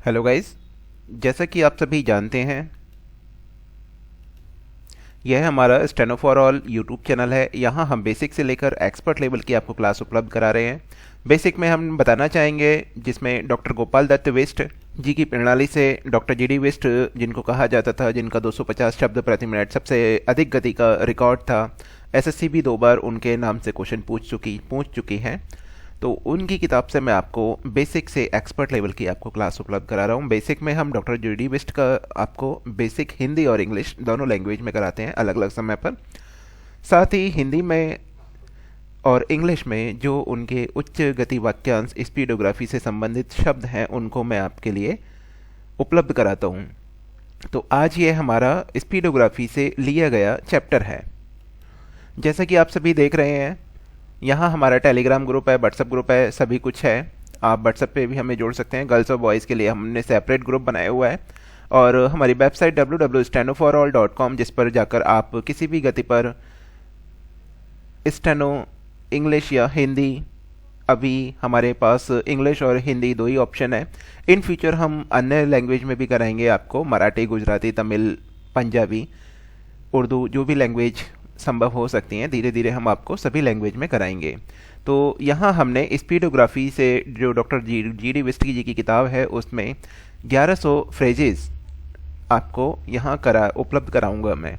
Hello guys. जैसा कि आप सभी जानते हैं, यह हमारा steno for all YouTube channel है। यहाँ हम बेसिक से लेकर एक्सपर्ट लेवल की आपको क्लास उपलब्ध करा रहे हैं। बेसिक में हम बताना चाहेंगे, जिसमें डॉक्टर गोपाल दत्त बिष्ट जी की प्रणाली से डॉक्टर जीडी बिष्ट, जिनको कहा जाता था, जिनका 250 शब्द प्रति मिनट सबसे अधिक गति का रिकॉर्ड था। एसएससी भी 2 बार उनके नाम से क्वेश्चन पूछ चुकी हैं। तो उनकी किताब से मैं आपको बेसिक से एक्सपर्ट लेवल की आपको क्लास उपलब्ध करा रहा हूँ। बेसिक में हम डॉक्टर जीडी बिष्ट का आपको बेसिक हिंदी और इंग्लिश दोनों लैंग्वेज में कराते हैं अलग अलग समय पर। साथ ही हिंदी में और इंग्लिश में जो उनके उच्च गति वाक्यांश स्पीडोग्राफी से संबंधित शब्द हैं, उनको मैं आपके लिए उपलब्ध कराता हूँ। तो आज ये हमारा स्पीडोग्राफी से लिया गया चैप्टर है। जैसा कि आप सभी देख रहे हैं, यहाँ हमारा टेलीग्राम ग्रुप है, व्हाट्सएप ग्रुप है, सभी कुछ है। आप व्हाट्सएप पे भी हमें जोड़ सकते हैं। गर्ल्स और बॉयज़ के लिए हमने सेपरेट ग्रुप बनाया हुआ है। और हमारी वेबसाइट www.stenoforall.com, जिस पर जाकर आप किसी भी गति पर स्टेनो इंग्लिश या हिंदी, अभी हमारे पास इंग्लिश और हिंदी 2 ही ऑप्शन है। इन फ्यूचर हम अन्य लैंग्वेज में भी कराएंगे आपको, मराठी, गुजराती, तमिल, पंजाबी, उर्दू, जो भी लैंग्वेज संभव हो सकती हैं, धीरे धीरे हम आपको सभी लैंग्वेज में कराएंगे। तो यहाँ हमने स्पीडोग्राफी से जो डॉक्टर जीडी बिष्ट जी की किताब है, उसमें 1100 फ्रेजेस आपको यहाँ उपलब्ध कराऊंगा मैं।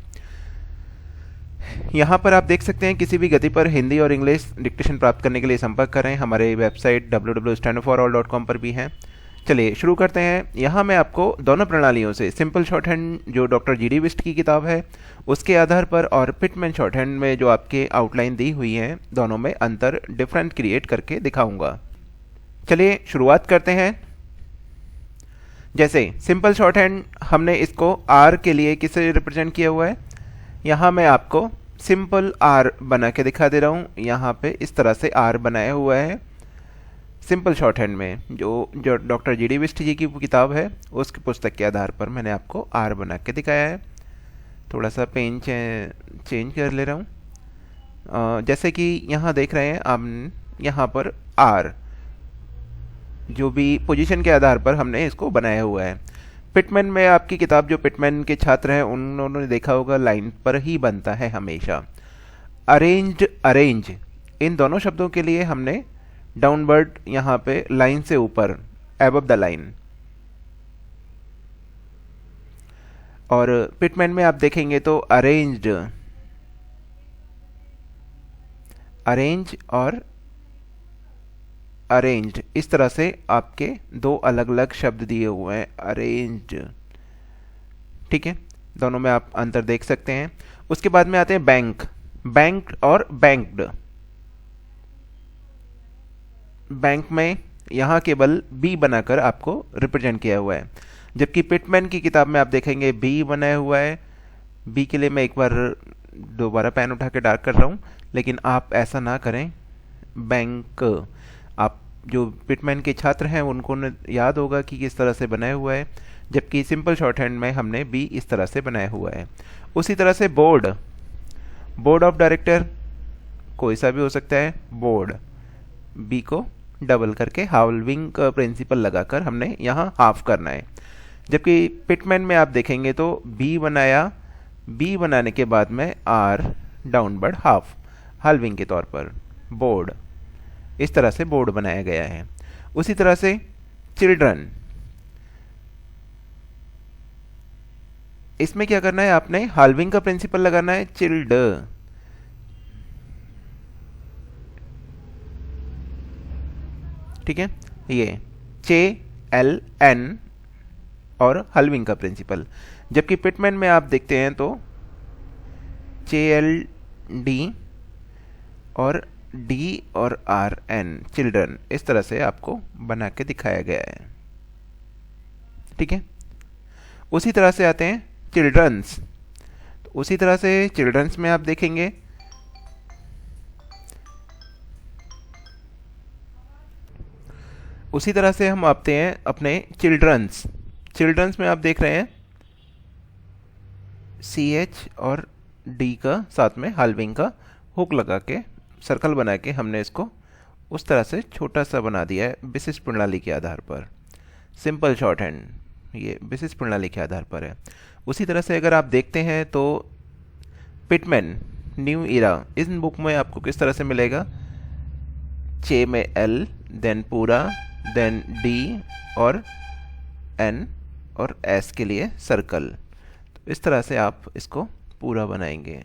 यहाँ पर आप देख सकते हैं, किसी भी गति पर हिंदी और इंग्लिश डिक्टेशन प्राप्त करने के लिए संपर्क करें। हमारे वेबसाइट www.stenoforall.com पर भी हैं। चलिए शुरू करते हैं। यहाँ मैं आपको दोनों प्रणालियों से, सिंपल शॉर्ट हैंड जो डॉक्टर जीडी बिष्ट की किताब है उसके आधार पर, और पिटमैन शॉर्ट हैंड में जो आपके आउटलाइन दी हुई हैं, दोनों में अंतर डिफरेंट क्रिएट करके दिखाऊंगा। चलिए शुरुआत करते हैं। जैसे सिंपल शॉर्ट हैंड, हमने इसको आर के लिए किसे रिप्रेजेंट किया हुआ है, यहाँ मैं आपको सिंपल आर बना के दिखा दे रहा हूँ। यहाँ पे इस तरह से आर बनाया हुआ है सिंपल शॉर्ट हैंड में। जो डॉक्टर जीडी बिष्ट जी की किताब है, उसकी पुस्तक के आधार पर मैंने आपको आर बना के दिखाया है। थोड़ा सा पेन चेंज कर ले रहा हूँ। जैसे कि यहाँ देख रहे हैं आप, यहाँ पर आर जो भी पोजीशन के आधार पर हमने इसको बनाया हुआ है। पिटमैन में आपकी किताब, जो पिटमैन के छात्र हैं उन्होंने देखा होगा, लाइन पर ही बनता है हमेशा। अरेंज, इन दोनों शब्दों के लिए हमने डाउनवर्ड, यहाँ पे लाइन से ऊपर, एबव द लाइन। और पिटमैन में आप देखेंगे तो अरेंज और अरेंज्ड, इस तरह से आपके 2 अलग अलग शब्द दिए हुए हैं, अरेंज्ड। ठीक है, दोनों में आप अंतर देख सकते हैं। उसके बाद में आते हैं बैंक और बैंक्ड। बैंक में यहाँ केवल बी बनाकर आपको रिप्रेजेंट किया हुआ है, जबकि पिटमैन की किताब में आप देखेंगे बी बनाया हुआ है। बी के लिए मैं एक बार दोबारा पेन उठा के डार्क कर रहा हूँ, लेकिन आप ऐसा ना करें। बैंक, आप जो पिटमैन के छात्र हैं उनको याद होगा कि किस तरह से बनाया हुआ है, जबकि सिंपल शॉर्ट हैंड में हमने बी इस तरह से बनाया हुआ है। उसी तरह से बोर्ड ऑफ डायरेक्टर कोई सा भी हो सकता है। बोर्ड, बी को डबल करके हाल्विंग का प्रिंसिपल लगाकर हमने यहाँ हाफ करना है। जबकि पिटमैन में आप देखेंगे तो बी बनाने के बाद में आर डाउनवर्ड हाफ, हाल्विंग के तौर पर बोर्ड, इस तरह से बोर्ड बनाया गया है। उसी तरह से चिल्ड्रन, इसमें क्या करना है, आपने हाल्विंग का प्रिंसिपल लगाना है, चिल्ड। ठीक है, ये CHLN और हाल्विंग का प्रिंसिपल। जबकि पिटमैन में आप देखते हैं तो CLD और D और RN, चिल्ड्रन, इस तरह से आपको बना के दिखाया गया है। ठीक है, उसी तरह से आते हैं चिल्ड्रंस। तो उसी तरह से चिल्ड्रंस में आप देखेंगे उसी तरह से हम आते हैं अपने चिल्ड्रंस में आप देख रहे हैं CH और D का साथ में हाल्विंग का हुक लगा के, सर्कल बना के हमने इसको उस तरह से छोटा सा बना दिया है विशिष्ट प्रणाली के आधार पर। सिंपल शॉर्ट हैंड, ये बेसिस प्रणाली के आधार पर है। उसी तरह से अगर आप देखते हैं तो पिटमैन न्यू इरा, इन बुक में आपको किस तरह से मिलेगा, चे में एल, देन पूरा, देन डी और एन और एस के लिए सर्कल। तो इस तरह से आप इसको पूरा बनाएंगे।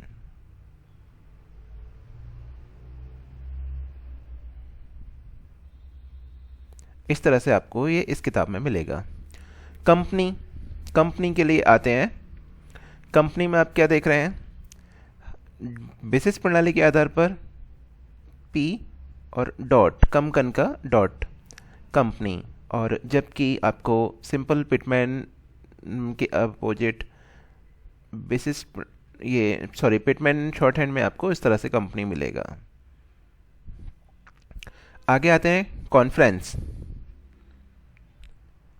इस तरह से आपको ये इस किताब में मिलेगा। कंपनी, कंपनी के लिए आते हैं। कंपनी में आप क्या देख रहे हैं, बेसिस प्रणाली के आधार पर पी और डॉट, कम कन का डॉट, कंपनी। और जबकि आपको सिंपल पिटमैन के अपोजिट बेसिस, ये सॉरी, पिटमैन शॉर्ट हैंड में आपको इस तरह से कंपनी मिलेगा। आगे आते हैं कॉन्फ्रेंस,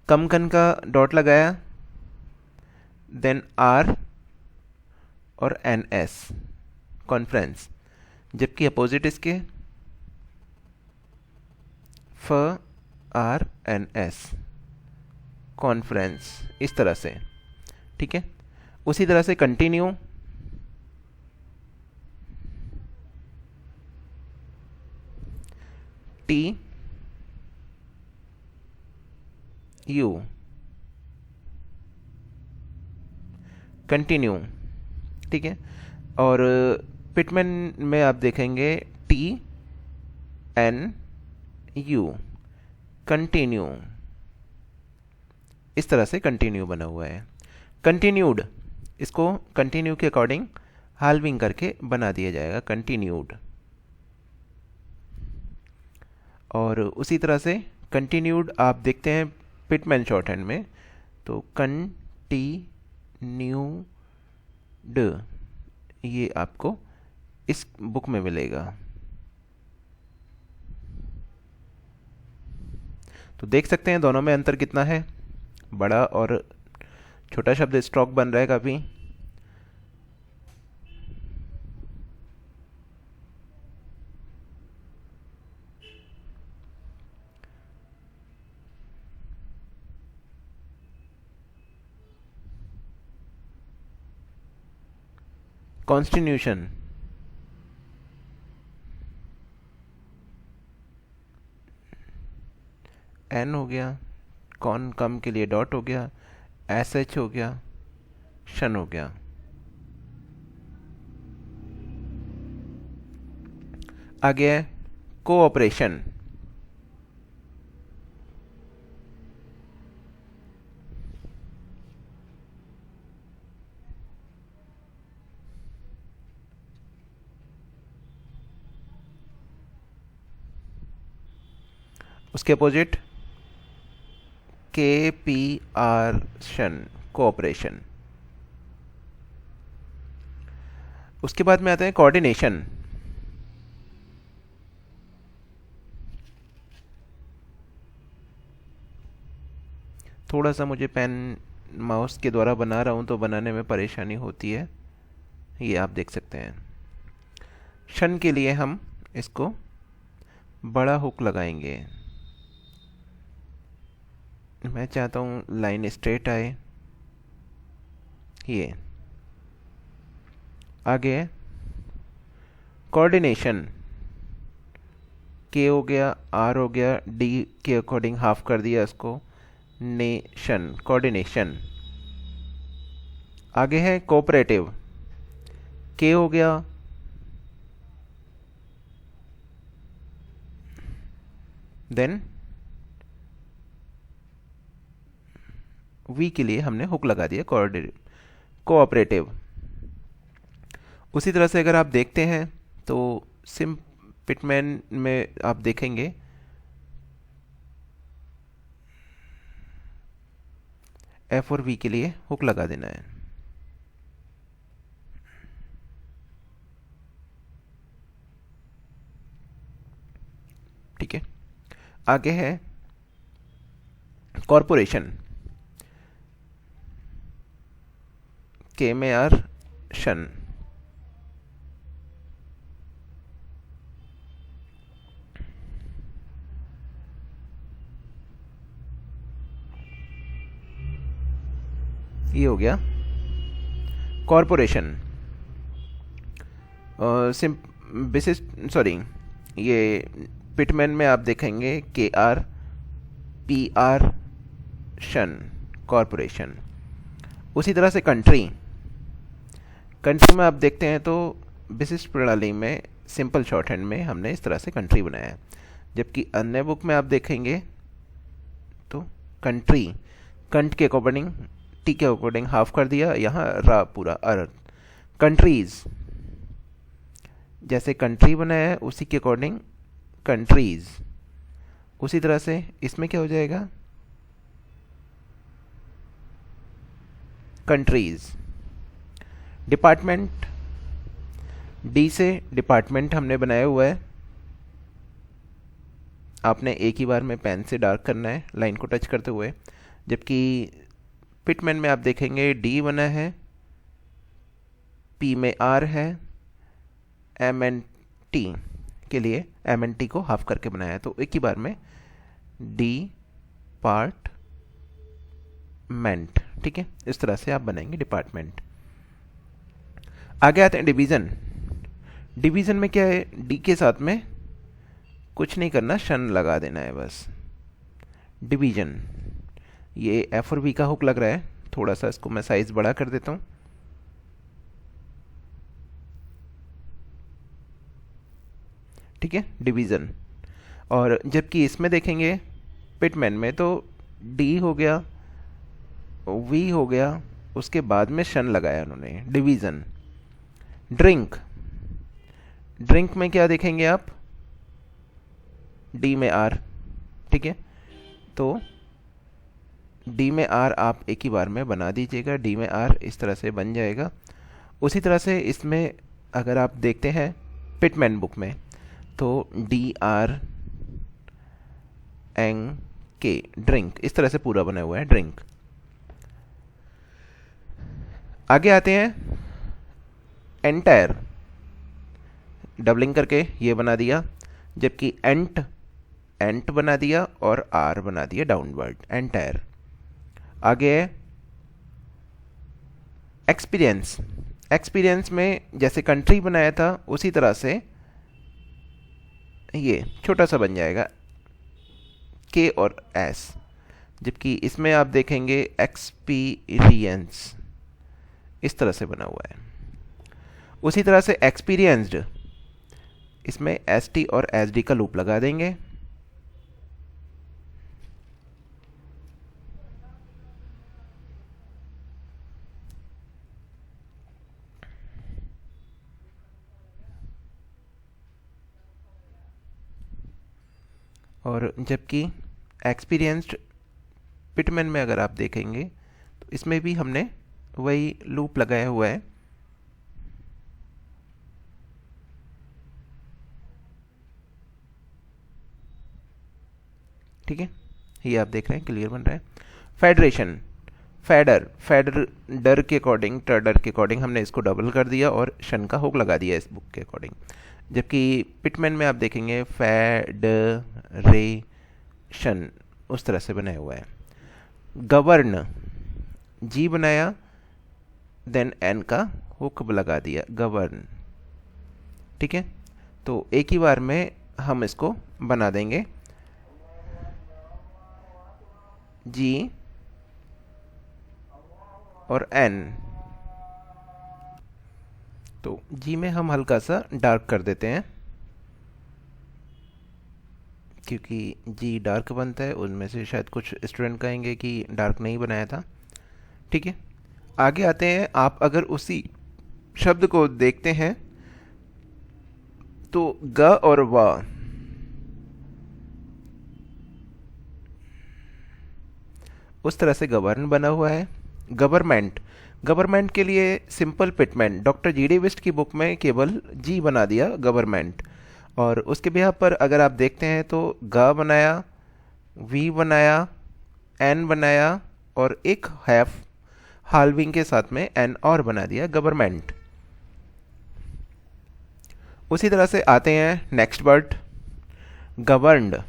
कम कन का डॉट लगाया, देन आर और एन एस, कॉन्फ्रेंस। जबकि अपोजिट इसके फ आर एन एस, कॉन्फ्रेंस, इस तरह से। ठीक है। उसी तरह से कंटिन्यू, टी यू, कंटिन्यू। ठीक है। और पिटमैन में आप देखेंगे टी एन यू, कंटिन्यू। इस तरह से कंटिन्यू बना हुआ है। कंटिन्यूड, इसको कंटिन्यू के अकॉर्डिंग हाल्विंग करके बना दिया जाएगा, कंटिन्यूड। और उसी तरह से कंटिन्यूड आप देखते हैं पिटमैन शॉर्ट हैंड में, तो कंटिन्यूड ये आपको इस बुक में मिलेगा। तो देख सकते हैं दोनों में अंतर कितना है, बड़ा और छोटा शब्द स्ट्रोक बन रहा है काफ़ी। कॉन्स्टिट्यूशन, एन हो गया, कॉन कम के लिए डॉट हो गया, एस एच हो गया, शन हो गया। आगे है कोऑपरेशन, उसके अपोजिट के पी आर शन, कोऑपरेशन। उसके बाद में आते हैं कोऑर्डिनेशन। थोड़ा सा मुझे पेन माउस के द्वारा बना रहा हूं तो बनाने में परेशानी होती है, ये आप देख सकते हैं। शन के लिए हम इसको बड़ा हुक लगाएंगे। मैं चाहता हूं लाइन स्ट्रेट आए, ये। आगे कोऑर्डिनेशन, के हो गया, आर हो गया, डी के अकॉर्डिंग हाफ कर दिया इसको, नेशन, कोऑर्डिनेशन। आगे है कोऑपरेटिव, के हो गया, देन वी के लिए हमने हुक लगा दिया, कोऑपरेटिव। उसी तरह से अगर आप देखते हैं तो सिम पिटमैन में आप देखेंगे एफ और वी के लिए हुक लगा देना है। ठीक है। आगे है कॉरपोरेशन, के में आर शन। ये हो गया कॉरपोरेशन। विशिष्ट सॉरी, ये पिटमैन में आप देखेंगे KRPR शन, कॉरपोरेशन। उसी तरह से कंट्री में आप देखते हैं तो विशिष्ट प्रणाली में सिंपल शॉर्टहैंड में हमने इस तरह से कंट्री बनाया है, जबकि अन्य बुक में आप देखेंगे तो कंट्री कंट के अकॉर्डिंग टी के अकॉर्डिंग हाफ कर दिया, यहाँ रा पूरा अर्थ। कंट्रीज जैसे कंट्री बनाया है उसी के अकॉर्डिंग कंट्रीज। उसी तरह से इसमें क्या हो जाएगा, कंट्रीज। डिपार्टमेंट, डी से डिपार्टमेंट हमने बनाया हुआ है, आपने एक ही बार में पेन से डार्क करना है लाइन को टच करते हुए। जबकि पिटमैन में आप देखेंगे डी बना है, पी में आर है, एम एन टी के लिए एम एन टी को हाफ करके बनाया है, तो एक ही बार में डी पार्ट मेंट। ठीक है, इस तरह से आप बनाएंगे डिपार्टमेंट। आगे आते हैं डिवीज़न। डिवीज़न में क्या है, डी के साथ में कुछ नहीं करना, शन लगा देना है बस। डिवीज़न, ये एफ और वी का हुक लग रहा है, थोड़ा सा इसको मैं साइज बड़ा कर देता हूँ। ठीक है, डिवीज़न। और जबकि इसमें देखेंगे पिटमैन में तो डी हो गया, वी हो गया, उसके बाद में शन लगाया उन्होंने, डिवीज़न। ड्रिंक, ड्रिंक में क्या देखेंगे आप, डी में आर। ठीक है, तो डी में आर आप एक ही बार में बना दीजिएगा, डी में आर इस तरह से बन जाएगा। उसी तरह से इसमें अगर आप देखते हैं पिटमैन बुक में तो डी आर एन के, ड्रिंक, इस तरह से पूरा बना हुआ है ड्रिंक। आगे आते हैं एंटायर, डबलिंग करके ये बना दिया, जबकि एंट, एंट बना दिया और आर बना दिया डाउनवर्ड, एंटायर। आगे है एक्सपीरियंस। एक्सपीरियंस में जैसे कंट्री बनाया था उसी तरह से ये छोटा सा बन जाएगा के और एस, जबकि इसमें आप देखेंगे एक्सपीरियंस इस तरह से बना हुआ है। उसी तरह से एक्सपीरियंस्ड, इसमें एस टी और एस डी का लूप लगा देंगे। और जबकि एक्सपीरियंस्ड पिटमैन में अगर आप देखेंगे तो इसमें भी हमने वही लूप लगाया हुआ है। ठीक है, ये आप देख रहे हैं क्लियर बन रहा है। फेडरेशन, फेडर, फेडर डर के अकॉर्डिंग, टर्डर के अकॉर्डिंग हमने इसको डबल कर दिया और शन का हुक लगा दिया इस बुक के अकॉर्डिंग। जबकि पिटमैन में आप देखेंगे फेडरेशन उस तरह से बनाया हुआ है। गवर्न, जी बनाया देन एन का हुक लगा दिया, गवर्न। ठीक है, तो एक ही बार में हम इसको बना देंगे, जी और एन। तो जी में हम हल्का सा डार्क कर देते हैं क्योंकि जी डार्क बनता है, उनमें से शायद कुछ स्टूडेंट कहेंगे कि डार्क नहीं बनाया था। ठीक है, आगे आते हैं। आप अगर उसी शब्द को देखते हैं तो ग और व, उस तरह से गवर्न बना हुआ है। गवर्नमेंट, गवर्नमेंट के लिए simple Pitman doctor G D विस्ट की बुक में केवल जी बना दिया गवर्नमेंट, और उसके बिहाफ पर अगर आप देखते हैं तो ग बनाया, वी बनाया, एन बनाया और एक हैफ हाल्विंग के साथ में एन और बना दिया, गवर्नमेंट। उसी तरह से आते हैं नेक्स्ट वर्ड, गवर्नड,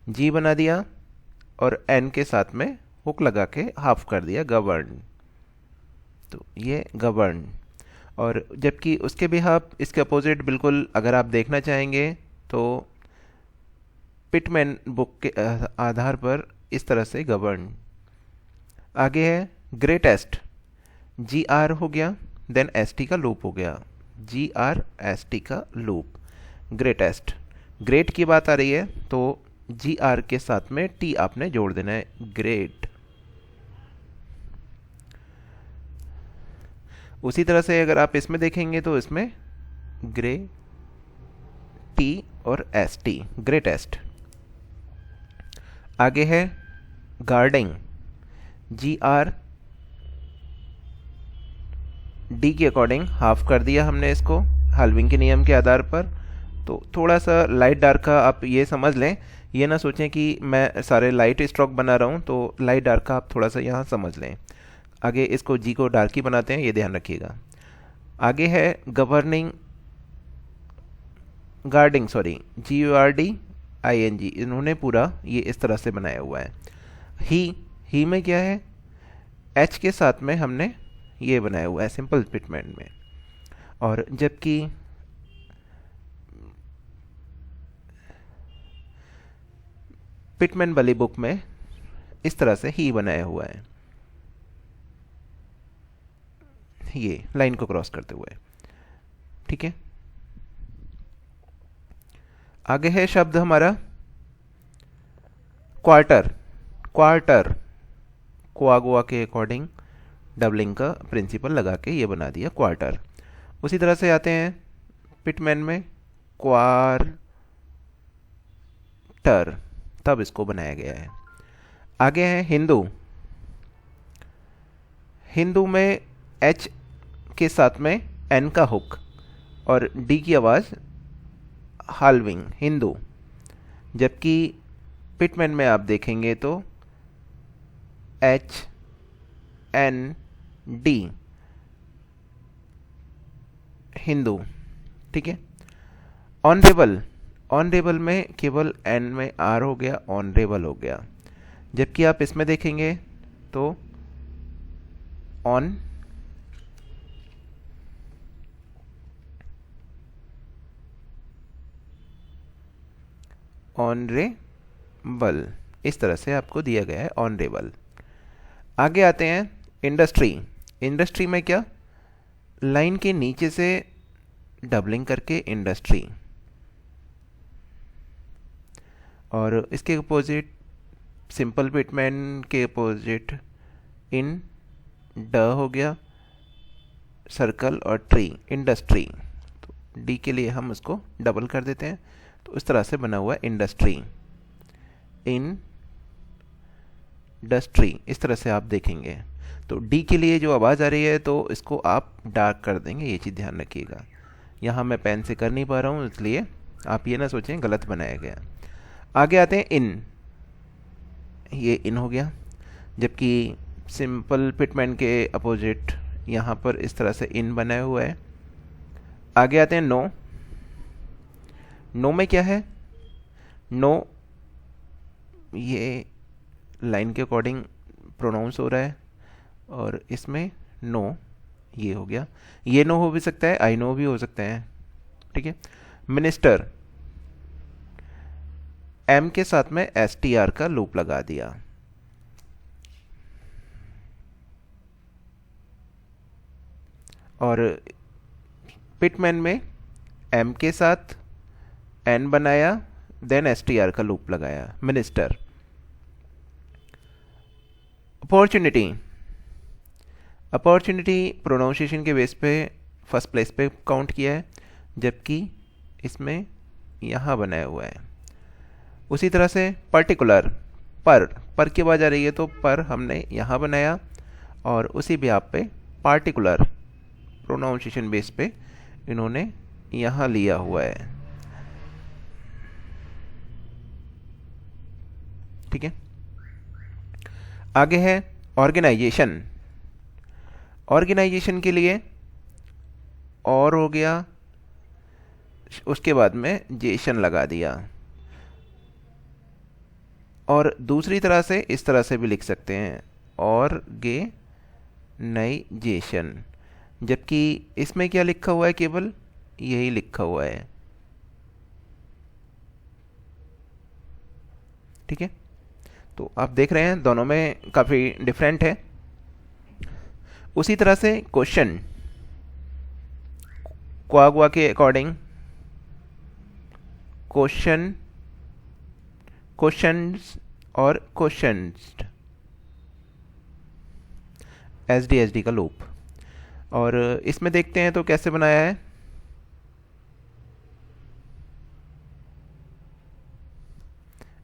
जी बना दिया, और एन के साथ में हुक लगा के हाफ कर दिया, गवर्न। तो ये गवर्न। और जबकि उसके भी आप इसके अपोजिट बिल्कुल अगर आप देखना चाहेंगे तो पिटमैन बुक के आधार पर इस तरह से गवर्न। आगे है ग्रेटेस्ट, जी आर हो गया, देन एस टी का लूप हो गया, जी आर एस टी का लूप, ग्रेटेस्ट। ग्रेट की बात आ रही है तो जी आर के साथ में टी आपने जोड़ देना है, ग्रेट। उसी तरह से अगर आप इसमें देखेंगे तो इसमें ग्रे टी और एस टी, ग्रेटेस्ट। आगे है गार्डिंग, जी आर डी के अकॉर्डिंग हाफ कर दिया हमने इसको हाल्विंग के नियम के आधार पर। तो थोड़ा सा लाइट डार्क का आप ये समझ लें, ये ना सोचें कि मैं सारे लाइट स्ट्रोक बना रहा हूँ, तो लाइट डार्क का आप थोड़ा सा यहाँ समझ लें। आगे इसको जी को डार्क ही बनाते हैं, ये ध्यान रखिएगा। आगे है governing, guarding sorry, G U R D I N G, इन्होंने पूरा ये इस तरह से बनाया हुआ है। ही में क्या है, एच के साथ में हमने ये बनाया हुआ है सिंपल पिटमैन में। और जबकि पिटमैन वाली बुक में इस तरह से ही बनाया हुआ है, ये लाइन को क्रॉस करते हुए। ठीक है, आगे है शब्द हमारा क्वार्टर। क्वार्टर क्वा गोवा के अकॉर्डिंग डबलिंग का प्रिंसिपल लगा के ये बना दिया क्वार्टर। उसी तरह से आते हैं पिटमैन में क्वार्टर, तब इसको बनाया गया है। आगे है हिंदू। हिंदू में एच के साथ में एन का हुक और डी की आवाज़ हाल्विंग, हिंदू। जबकि पिटमैन में आप देखेंगे तो एच एन डी, हिंदू। ठीक है, ऑनरेबल, ऑनरेबल में केवल एन में आर हो गया, ऑनरेबल हो गया। जबकि आप इसमें देखेंगे तो ऑन ऑनरेबल, इस तरह से आपको दिया गया है ऑनरेबल। आगे आते हैं इंडस्ट्री। इंडस्ट्री में क्या, लाइन के नीचे से डबलिंग करके इंडस्ट्री, और इसके अपोजिट सिंपल पिटमैन के अपोजिट इन ड हो गया, सर्कल और ट्री, इंडस्ट्री। तो डी के लिए हम उसको डबल कर देते हैं, तो इस तरह से बना हुआ है इंडस्ट्री, इंडस्ट्री। इस तरह से आप देखेंगे तो डी के लिए जो आवाज़ आ रही है तो इसको आप डार्क कर देंगे, ये चीज़ ध्यान रखिएगा। यहाँ मैं पेन से कर नहीं पा रहा हूँ, इसलिए आप ये ना सोचें गलत बनाया गया। आगे आते हैं इन, ये इन हो गया। जबकि सिंपल पिटमैन के अपोजिट यहाँ पर इस तरह से इन बनाया हुआ है। आगे आते हैं नो। नो में क्या है, नो ये लाइन के अकॉर्डिंग प्रोनाउंस हो रहा है, और इसमें नो ये हो गया। ये नो हो भी सकता है, आई नो भी हो सकता है। ठीक है, मिनिस्टर, एम के साथ में एस टी आर का लूप लगा दिया। और पिटमैन में एम के साथ एन बनाया, देन एस टी आर का लूप लगाया, मिनिस्टर। अपॉर्चुनिटी, अपॉर्चुनिटी प्रोनाउंसिएशन के बेस पे फर्स्ट प्लेस पे काउंट किया है, जबकि इसमें यहाँ बनाया हुआ है। उसी तरह से पर्टिकुलर, पर की आवाज़ आ रही है तो पर हमने यहाँ बनाया, और उसी भी आप पे पार्टिकुलर प्रोनाउंसिएशन बेस पे इन्होंने यहाँ लिया हुआ है। ठीक है, आगे है ऑर्गेनाइजेशन। ऑर्गेनाइजेशन के लिए और हो गया, उसके बाद में जेशन लगा दिया। और दूसरी तरह से इस तरह से भी लिख सकते हैं, ऑर्गेनाइजेशन, जबकि इसमें क्या लिखा हुआ है, केवल यही लिखा हुआ है। ठीक है, तो आप देख रहे हैं दोनों में काफ़ी डिफरेंट है। उसी तरह से क्वेश्चन, क्वागवा के अकॉर्डिंग क्वेश्चन, क्वेश्चंस और क्वेश्चंस, एसडी का लूप। और इसमें देखते हैं तो कैसे बनाया है।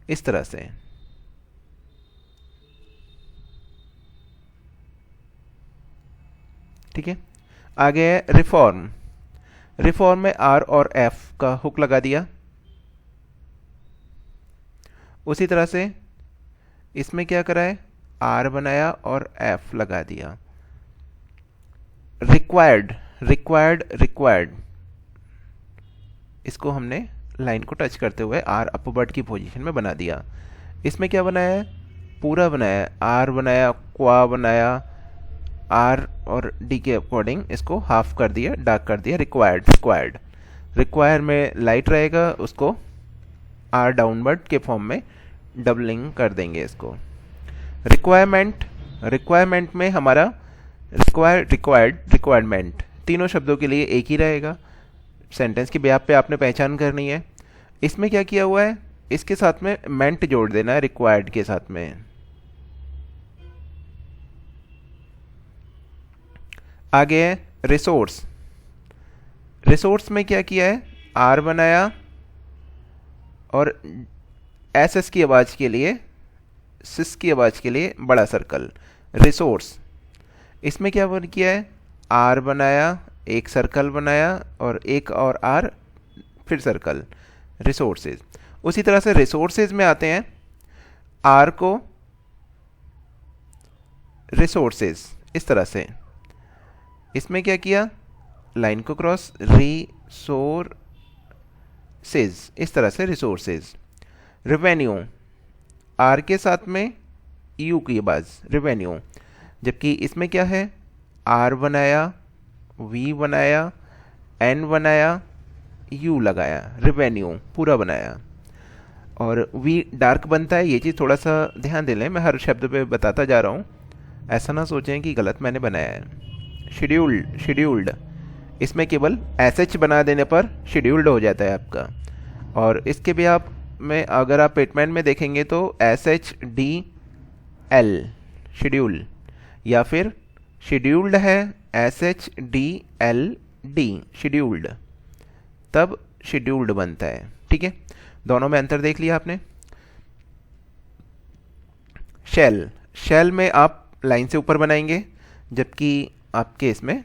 इस तरह से। ठीक है, आगे है रिफॉर्म। रिफॉर्म में आर और एफ का हुक लगा दिया। उसी तरह से इसमें क्या करा है, आर बनाया और एफ लगा दिया। रिक्वायर्ड, रिक्वायर्ड, रिक्वायर्ड, इसको हमने लाइन को टच करते हुए आर अपवर्ड की पोजीशन में बना दिया। इसमें क्या बनाया है, पूरा बनाया, आर बनाया, क्वा बनाया, आर और डी के अकॉर्डिंग इसको हाफ कर दिया, डार्क कर दिया। रिक्वायर्ड, रिक्वायर्ड, रिक्वायर में लाइट रहेगा, उसको आर डाउनवर्ड के फॉर्म में डबलिंग कर देंगे इसको। रिक्वायरमेंट, रिक्वायरमेंट में हमारा रिक्वायर्ड, रिक्वायर्ड, रिक्वायरमेंट, तीनों शब्दों के लिए एक ही रहेगा। सेंटेंस की ब्याह पे आपने पहचान करनी है। इसमें क्या किया हुआ है, इसके साथ में मेंट जोड़ देना है, रिक्वायर्ड के साथ में। आगे है रिसोर्स। रिसोर्स में क्या किया है, आर बनाया और एस एस की आवाज़ के लिए, सिस की आवाज़ के लिए बड़ा सर्कल, रिसोर्स। इसमें क्या किया है, आर बनाया, एक सर्कल बनाया और एक और आर, फिर सर्कल, रिसोर्सेज। उसी तरह से रिसोर्सेज में आते हैं, आर को रिसोर्सेज, इस तरह से। इसमें क्या किया, लाइन को क्रॉस, रिसोर्सेज, इस तरह से रिसोर्सेज। रेवेन्यू, आर के साथ में यू की आवाज़, रेवेन्यू, जबकि इसमें क्या है, आर बनाया, वी बनाया, एन बनाया, यू लगाया, रेवेन्यू पूरा बनाया। और वी डार्क बनता है, ये चीज़ थोड़ा सा ध्यान दे लें, मैं हर शब्द पे बताता जा रहा हूँ, ऐसा ना सोचें कि गलत मैंने बनाया है। शेड्यूल्ड, शेड्यूल्ड, इसमें केवल एसएच बना देने पर शेड्यूल्ड हो जाता है आपका। और इसके भी आप में अगर आप पेटमैन में देखेंगे तो SHDL, शेड्यूल, या फिर शेड्यूल्ड है SHDLD, शेड्यूल्ड, तब शेड्यूल्ड बनता है। ठीक है, दोनों में अंतर देख लिया आपने। शेल, शेल में आप लाइन से ऊपर बनाएंगे, जबकि आपके इसमें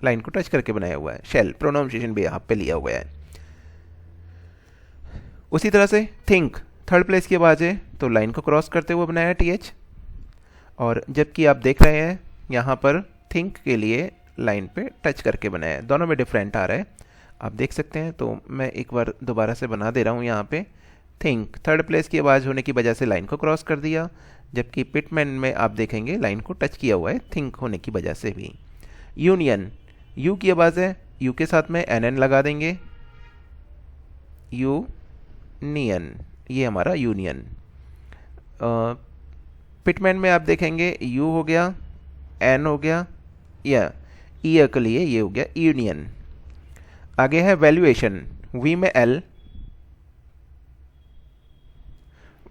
लाइन को टच करके बनाया हुआ है। शेल प्रोनाउंसिएशन भी यहाँ पे लिया हुआ है। उसी तरह से थिंक, थर्ड प्लेस की आवाज़ है तो लाइन को क्रॉस करते हुए बनाया TH, और जबकि आप देख रहे हैं यहाँ पर थिंक के लिए लाइन पे टच करके बनाया है। दोनों में डिफरेंट आ रहा है, आप देख सकते हैं। तो मैं एक बार दोबारा से बना दे रहा हूँ। यहाँ पे थिंक थर्ड प्लेस की आवाज़ होने की वजह से लाइन को क्रॉस कर दिया, जबकि पिटमैन में आप देखेंगे लाइन को टच किया हुआ है थिंक होने की वजह से भी। यूनियन, यू की आवाज़ है, यू के साथ में NN लगा देंगे, यूनियन, ये हमारा यूनियन। पिटमैन में आप देखेंगे यू हो गया, एन हो गया, या ईयर के लिए ये हो गया यूनियन। आगे है वैल्यूएशन, वी में L,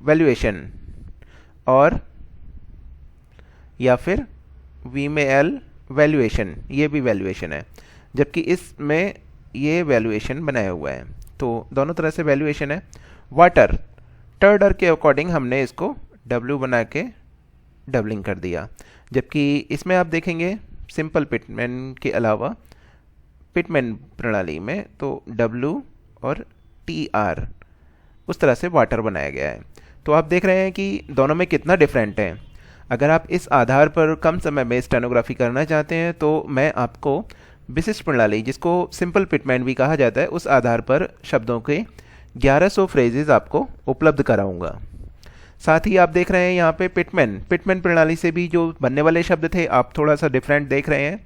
वैल्यूएशन, और या फिर वी में L, वैल्यूएशन, ये भी वैल्यूएशन है, जबकि इसमें ये वैल्यूएशन बनाया हुआ है। तो दोनों तरह से वैल्यूएशन है। वाटर, टर्डर के अकॉर्डिंग हमने इसको W बना के डबलिंग कर दिया, जबकि इसमें आप देखेंगे सिंपल पिटमैन के अलावा पिटमैन प्रणाली में तो W और TR उस तरह से वाटर बनाया गया है। तो आप देख रहे हैं कि दोनों में कितना डिफरेंट है। अगर आप इस आधार पर कम समय में स्टेनोग्राफी करना चाहते हैं तो मैं आपको विशिष्ट प्रणाली, जिसको सिंपल पिटमैन भी कहा जाता है, उस आधार पर शब्दों के 1100 फ्रेजेस आपको उपलब्ध कराऊंगा। साथ ही आप देख रहे हैं यहाँ पे पिटमैन पिटमैन प्रणाली से भी जो बनने वाले शब्द थे आप थोड़ा सा डिफरेंट देख रहे हैं।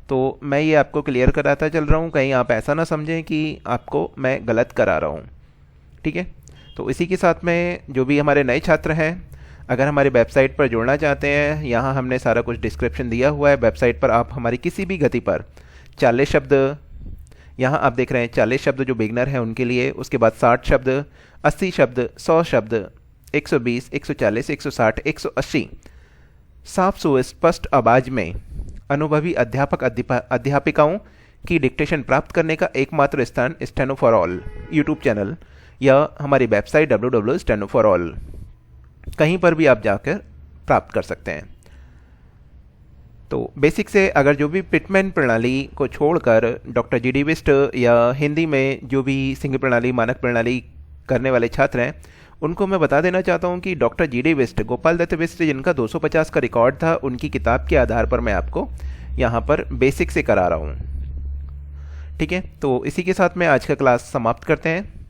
तो मैं ये आपको क्लियर कराता चल रहा हूँ, कहीं आप ऐसा ना समझें कि आपको मैं गलत करा रहा हूँ। ठीक है, तो इसी के साथ में जो भी हमारे नए छात्र हैं, अगर हमारी वेबसाइट पर जुड़ना चाहते हैं, यहाँ हमने सारा कुछ डिस्क्रिप्शन दिया हुआ है। वेबसाइट पर आप हमारी किसी भी गति पर 40 शब्द, यहाँ आप देख रहे हैं 40 शब्द जो बिगनर हैं उनके लिए, उसके बाद 60 शब्द, 80 शब्द, 100 शब्द, 120, 140, 160, 180 साफ सुस्पष्ट आवाज में अनुभवी अध्यापक अध्यापिकाओं की डिक्टेशन प्राप्त करने का एकमात्र स्थान steno for all YouTube channel या हमारी वेबसाइट www.stenoforall, कहीं पर भी आप जाकर प्राप्त कर सकते हैं। तो बेसिक से अगर जो भी पिटमैन प्रणाली को छोड़कर डॉक्टर जी.डी. विस्ट या हिंदी में जो भी सिंह प्रणाली, मानक प्रणाली करने वाले छात्र हैं, उनको मैं बता देना चाहता हूं कि डॉक्टर जी.डी. विस्ट, गोपाल दत्त विस्ट, जिनका 250 का रिकॉर्ड था, उनकी किताब के आधार पर मैं आपको यहाँ पर बेसिक से करा रहा हूँ। ठीक है, तो इसी के साथ में आज का क्लास समाप्त करते हैं।